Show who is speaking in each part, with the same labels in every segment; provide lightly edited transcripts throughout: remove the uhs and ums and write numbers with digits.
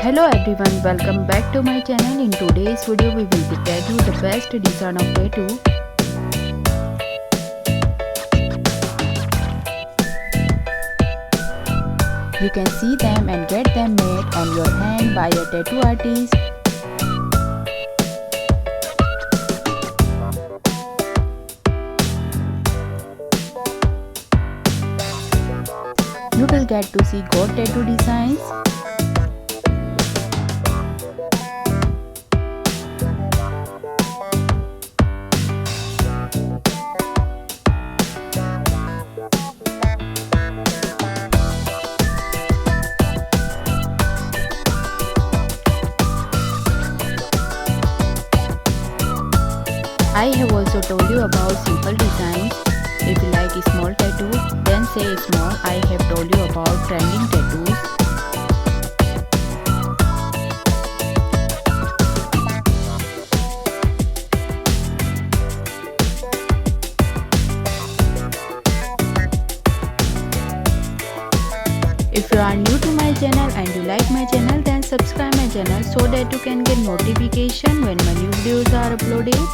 Speaker 1: Hello everyone, welcome back to my channel. In today's video we will be tell you the best design of tattoo. You can see them and get them made on your hand by a tattoo artist. You will get to see gold tattoo designs. I have also told you about simple designs. If you like a small tattoo, then say small. I have told you about trending tattoos. If you are new to my channel and you like my channel, then subscribe my channel so that you can get notification when my new videos are uploaded.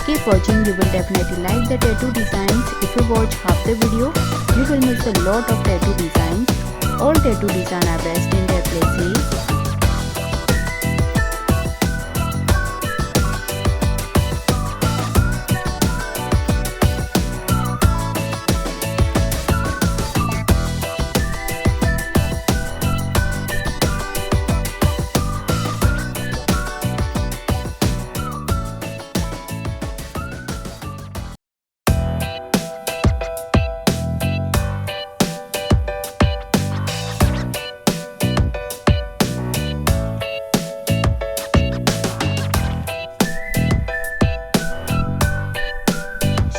Speaker 1: Keep watching, you will definitely like the tattoo designs. If you watch half the video, you will miss a lot of tattoo designs. All tattoo designs are best in their places.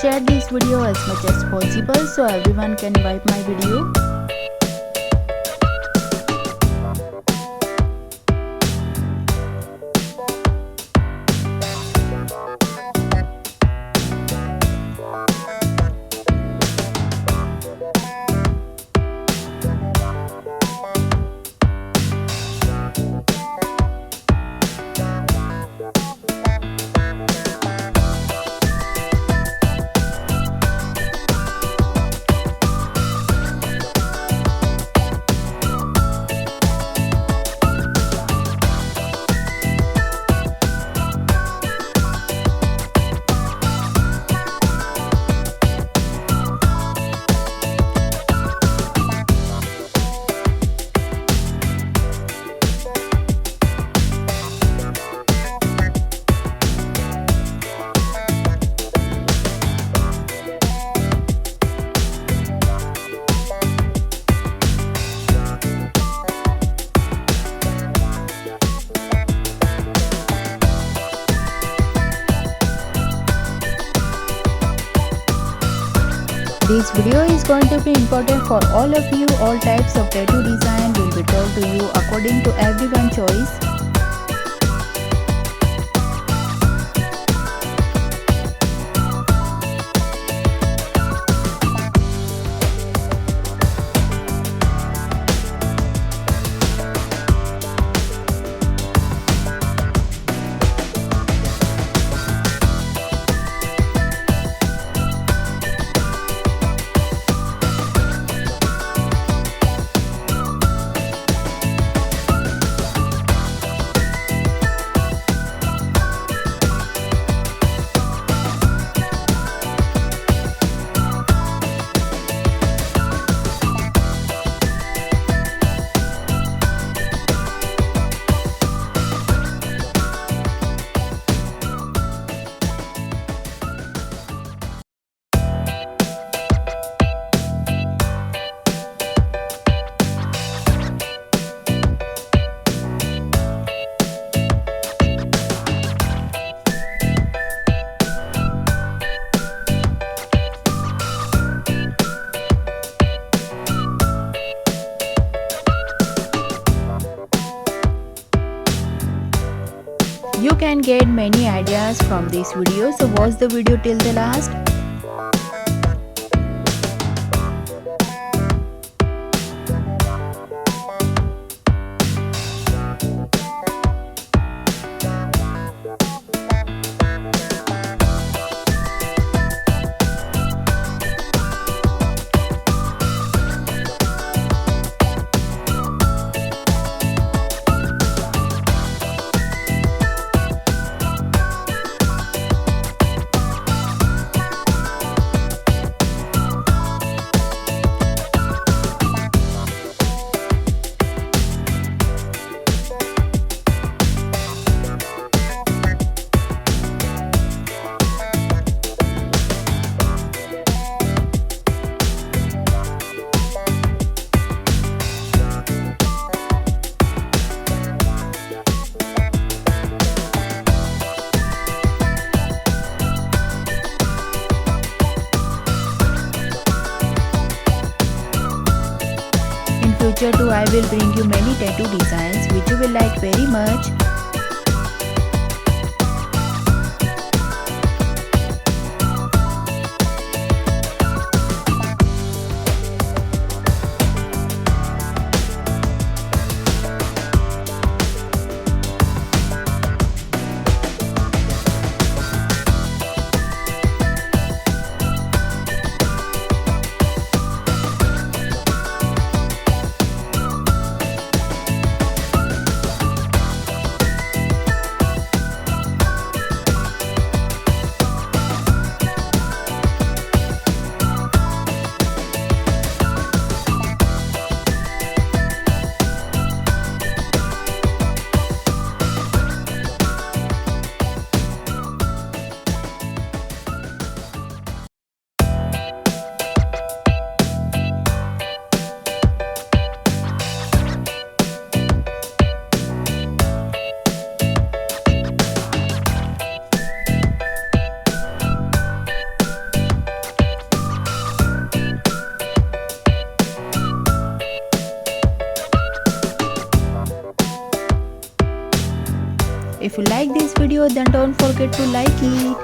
Speaker 1: Share this video as much as possible so everyone can wipe my video. This video is going to be important for all of you. All types of tattoo design will be told to you according to everyone's choice. get many ideas from this video, so watch the video till the last. In future too, I will bring you many tattoo designs which you will like very much. If you like this video, then don't forget to like it.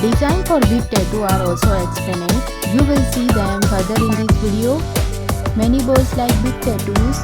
Speaker 1: Design for big tattoo are also explained. You will see them further in this video. Many boys like big tattoos.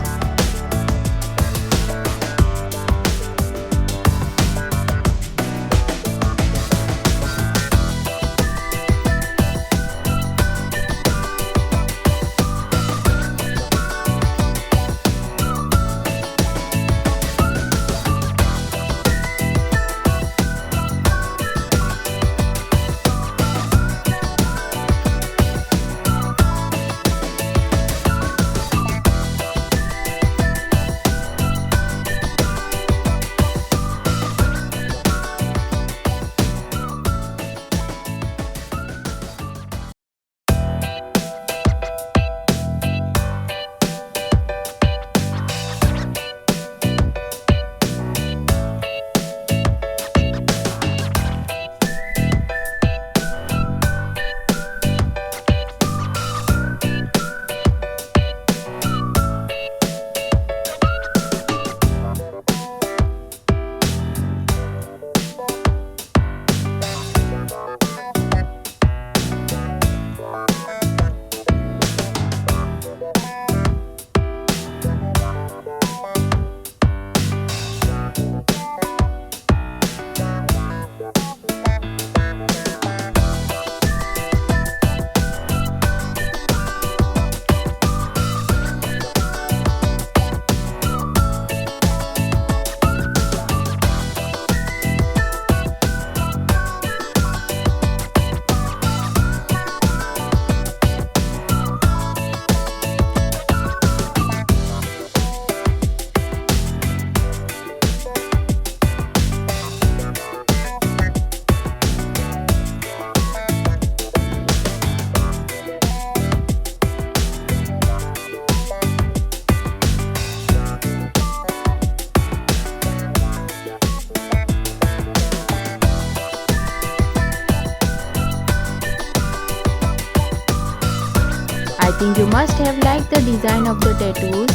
Speaker 1: think you must have liked the design of the tattoos.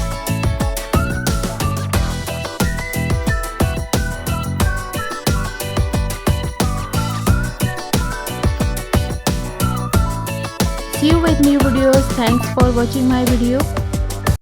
Speaker 1: See you with new videos. Thanks for watching my video.